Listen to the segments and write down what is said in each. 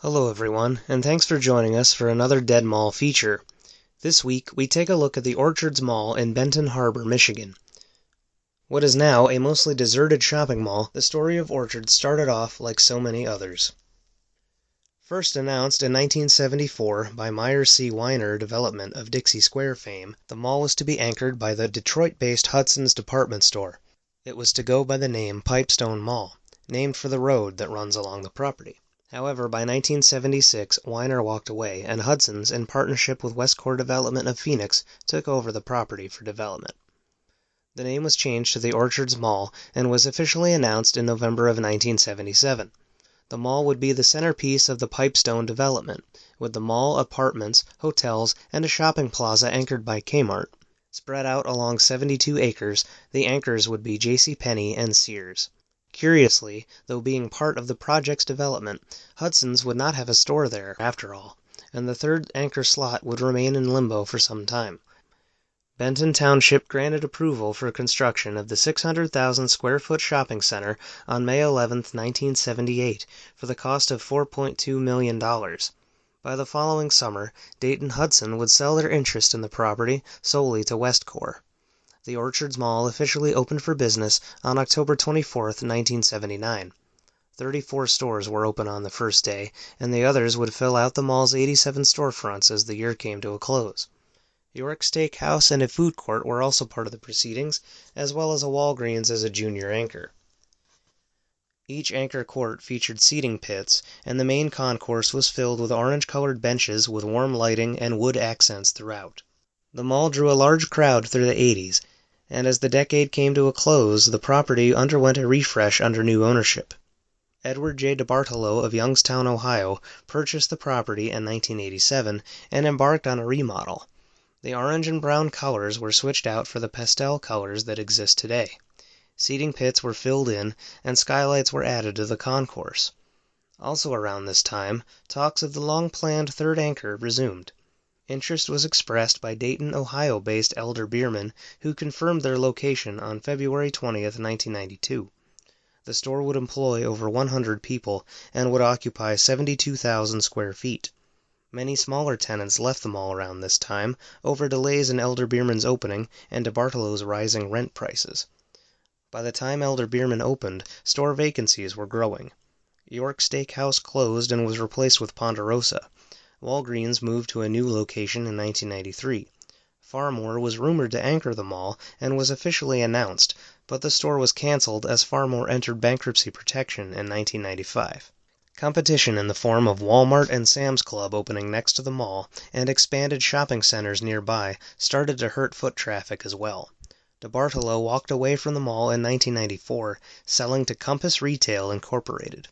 Hello everyone, and thanks for joining us for another Dead Mall feature. This week, we take a look at the Orchards Mall in Benton Harbor, Michigan. What is now a mostly deserted shopping mall, the story of Orchards started off like so many others. First announced in 1974 by Myers C. Weiner Development of Dixie Square fame, the mall was to be anchored by the Detroit-based Hudson's department store. It was to go by the name Pipestone Mall, named for the road that runs along the property. However, by 1976, Weiner walked away, and Hudson's, in partnership with Westcore Development of Phoenix, took over the property for development. The name was changed to the Orchards Mall and was officially announced in November of 1977. The mall would be the centerpiece of the Pipestone development, with the mall, apartments, hotels, and a shopping plaza anchored by Kmart. Spread out along 72 acres, the anchors would be JCPenney and Sears. Curiously, though being part of the project's development, Hudson's would not have a store there, after all, and the third anchor slot would remain in limbo for some time. Benton Township granted approval for construction of the 600,000 square foot shopping center on May 11, 1978, for the cost of $4.2 million. By the following summer, Dayton Hudson would sell their interest in the property solely to Westcore. The Orchards Mall officially opened for business on October 24, 1979. 34 stores were open on the first day, and the others would fill out the mall's 87 storefronts as the year came to a close. York Steakhouse and a food court were also part of the proceedings, as well as a Walgreens as a junior anchor. Each anchor court featured seating pits, and the main concourse was filled with orange-colored benches with warm lighting and wood accents throughout. The mall drew a large crowd through the 80s, and as the decade came to a close, the property underwent a refresh under new ownership. Edward J. DeBartolo of Youngstown, Ohio, purchased the property in 1987 and embarked on a remodel. The orange and brown colors were switched out for the pastel colors that exist today. Seating pits were filled in, and skylights were added to the concourse. Also around this time, talks of the long-planned third anchor resumed. Interest was expressed by Dayton, Ohio-based Elder Bierman, who confirmed their location on February 20, 1992. The store would employ over 100 people and would occupy 72,000 square feet. Many smaller tenants left the mall around this time over delays in Elder Bierman's opening and DeBartolo's rising rent prices. By the time Elder Bierman opened, store vacancies were growing. York Steakhouse closed and was replaced with Ponderosa. Walgreens moved to a new location in 1993. Farmore was rumored to anchor the mall and was officially announced, but the store was canceled as Farmore entered bankruptcy protection in 1995. Competition in the form of Walmart and Sam's Club opening next to the mall and expanded shopping centers nearby started to hurt foot traffic as well. DeBartolo walked away from the mall in 1994, selling to Compass Retail Incorporated.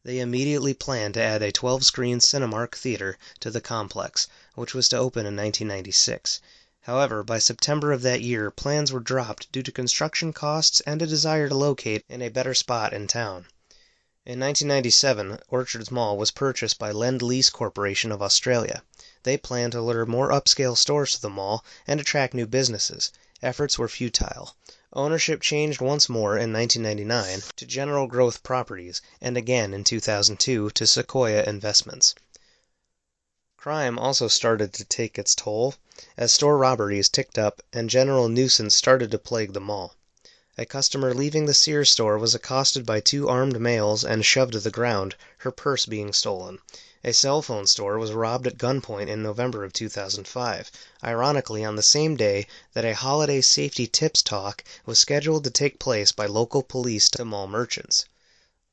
They immediately planned to add a 12-screen Cinemark theater to the complex, which was to open in 1996. However, by September of that year, plans were dropped due to construction costs and a desire to locate in a better spot in town. In 1997, Orchards Mall was purchased by Lend-Lease Corporation of Australia. They planned to lure more upscale stores to the mall and attract new businesses. Efforts were futile. Ownership changed once more in 1999 to General Growth Properties, and again in 2002 to Sequoia Investments. Crime also started to take its toll, as store robberies ticked up and general nuisance started to plague the mall. A customer leaving the Sears store was accosted by two armed males and shoved to the ground, her purse being stolen. A cell phone store was robbed at gunpoint in November of 2005, ironically on the same day that a holiday safety tips talk was scheduled to take place by local police to mall merchants.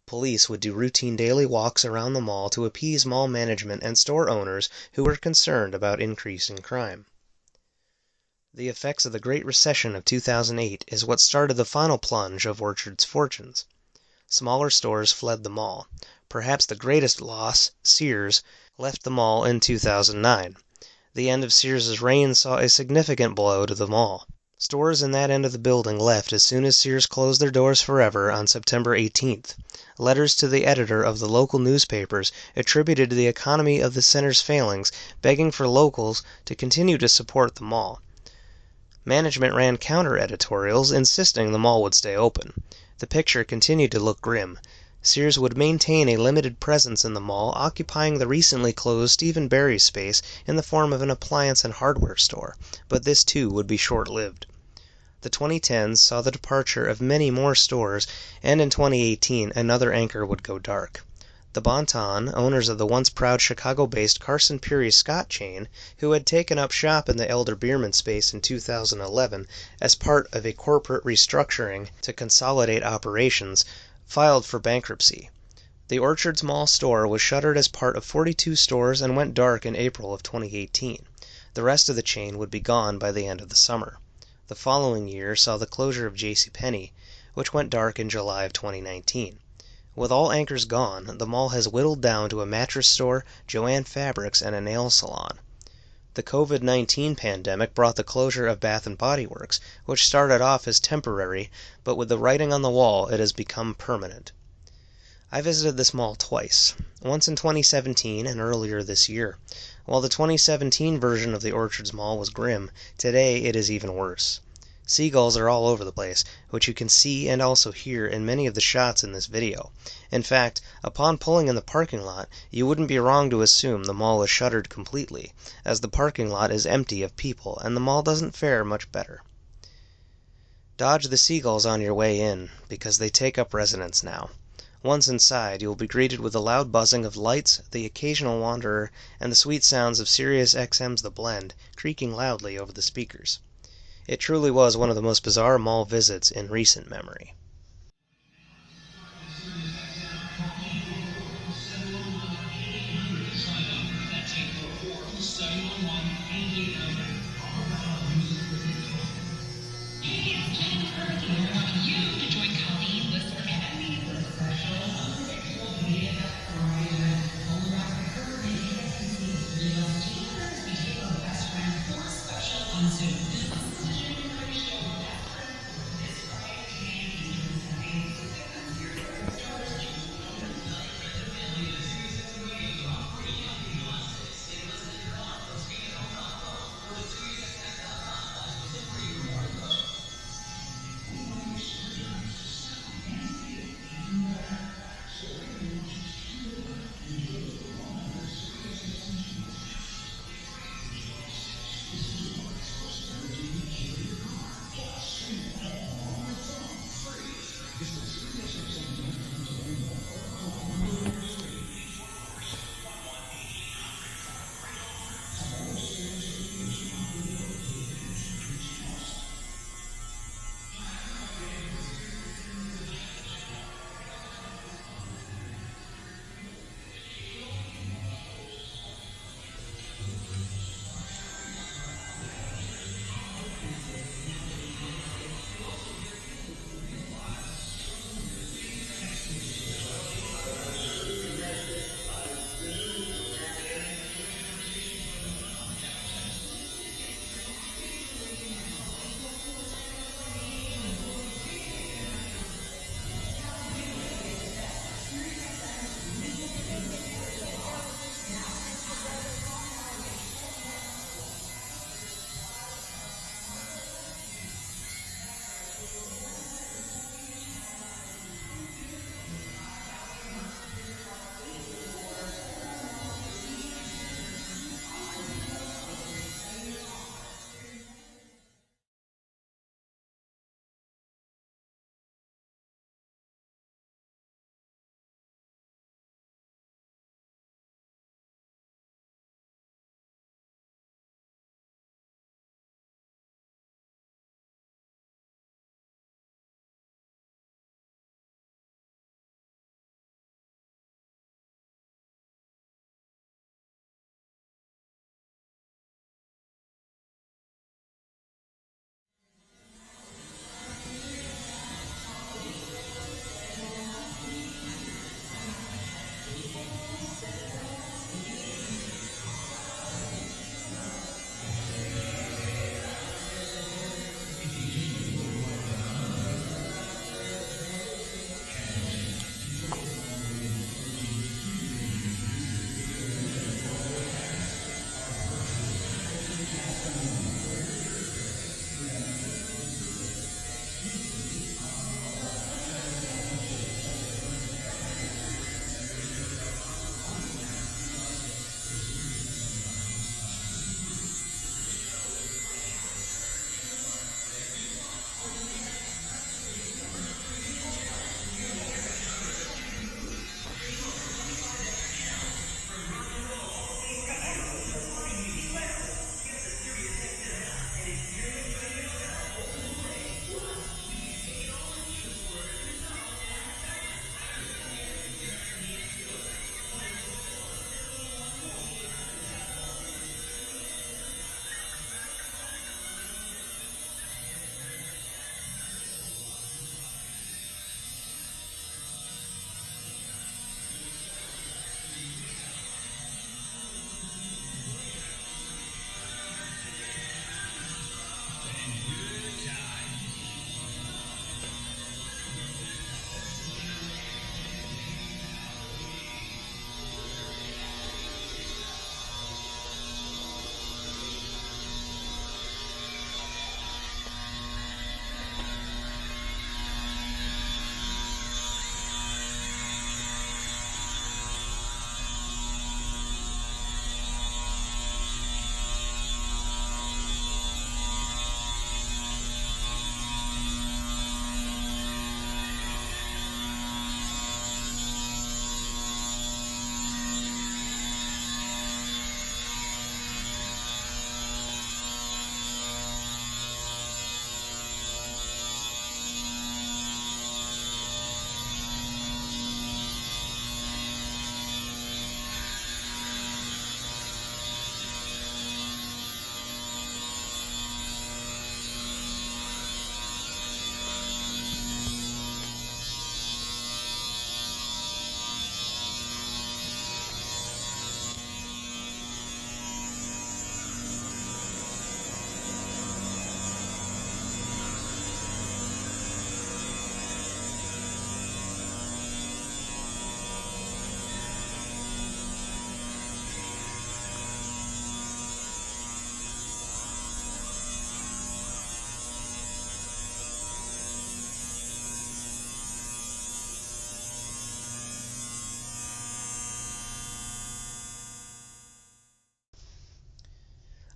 Police would do routine daily walks around the mall to appease mall management and store owners who were concerned about increasing crime. The effects of the Great Recession of 2008 is what started the final plunge of Orchard's fortunes. Smaller stores fled the mall. Perhaps the greatest loss, Sears, left the mall in 2009. The end of Sears' reign saw a significant blow to the mall. Stores in that end of the building left as soon as Sears closed their doors forever on September 18th. Letters to the editor of the local newspapers attributed the economy of the center's failings, begging for locals to continue to support the mall. Management ran counter-editorials insisting the mall would stay open. The picture continued to look grim. Sears would maintain a limited presence in the mall, occupying the recently closed Stephen Barry's space in the form of an appliance and hardware store, but this too would be short-lived. The 2010s saw the departure of many more stores, and in 2018 another anchor would go dark. The Bon-Ton, owners of the once proud Chicago-based Carson Pirie Scott chain, who had taken up shop in the Elder Beerman space in 2011 as part of a corporate restructuring to consolidate operations, filed for bankruptcy. The Orchards Mall store was shuttered as part of 42 stores and went dark in April of 2018. The rest of the chain would be gone by the end of the summer. The following year saw the closure of JCPenney, which went dark in July of 2019. With all anchors gone, the mall has whittled down to a mattress store, Jo-Ann Fabrics, and a nail salon. The COVID-19 pandemic brought the closure of Bath & Body Works, which started off as temporary, but with the writing on the wall, it has become permanent. I visited this mall twice, once in 2017 and earlier this year. While the 2017 version of the Orchards Mall was grim, today it is even worse. Seagulls are all over the place, which you can see and also hear in many of the shots in this video. In fact, upon pulling in the parking lot, you wouldn't be wrong to assume the mall is shuttered completely, as the parking lot is empty of people and the mall doesn't fare much better. Dodge the seagulls on your way in, because they take up residence now. Once inside, you will be greeted with the loud buzzing of lights, the occasional wanderer, and the sweet sounds of Sirius XM's The Blend, creaking loudly over the speakers. It truly was one of the most bizarre mall visits in recent memory.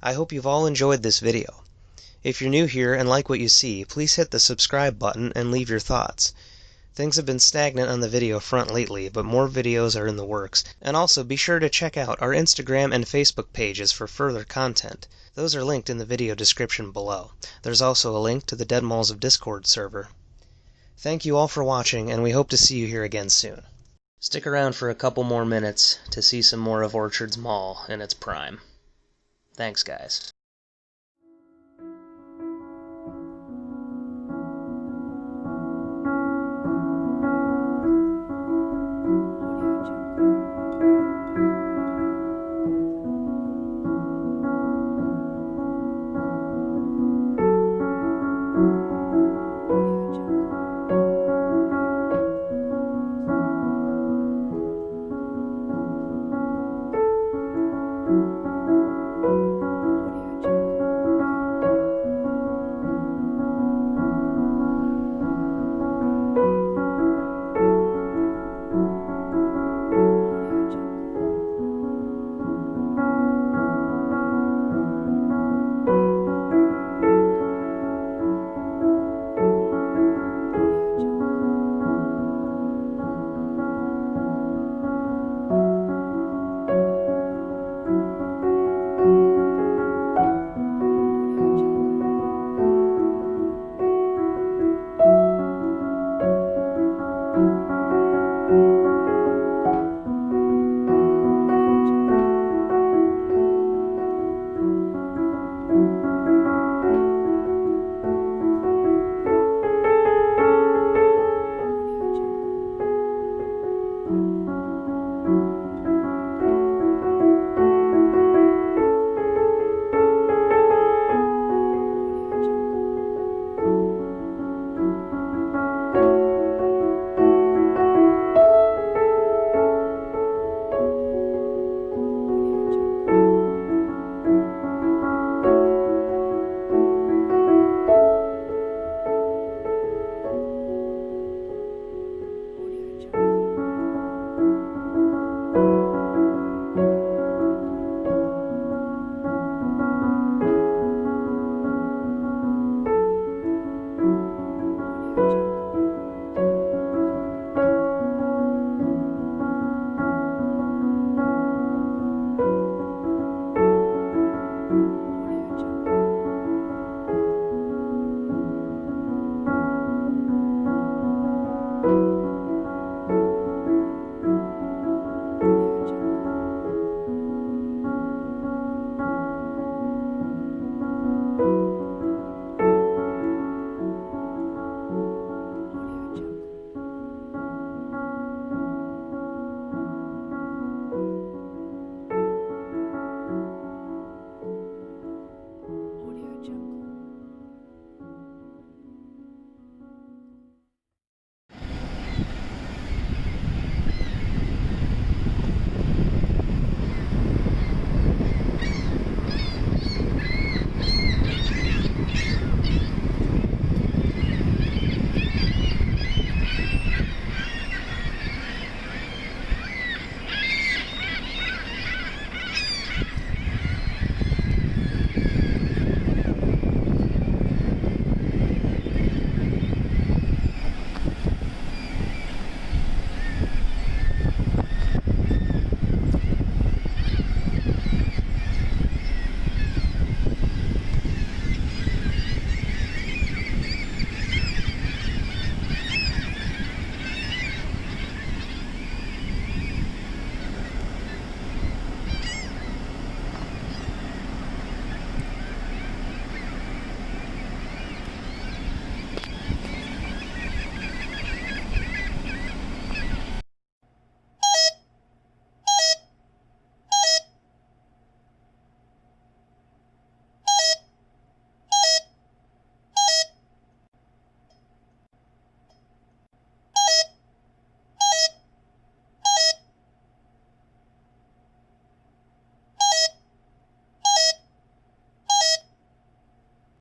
I hope you've all enjoyed this video. If you're new here and like what you see, please hit the subscribe button and leave your thoughts. Things have been stagnant on the video front lately, but more videos are in the works. And also be sure to check out our Instagram and Facebook pages for further content. Those are linked in the video description below. There's also a link to the Dead Malls of Discord server. Thank you all for watching, and we hope to see you here again soon. Stick around for a couple more minutes to see some more of Orchards Mall in its prime. Thanks, guys.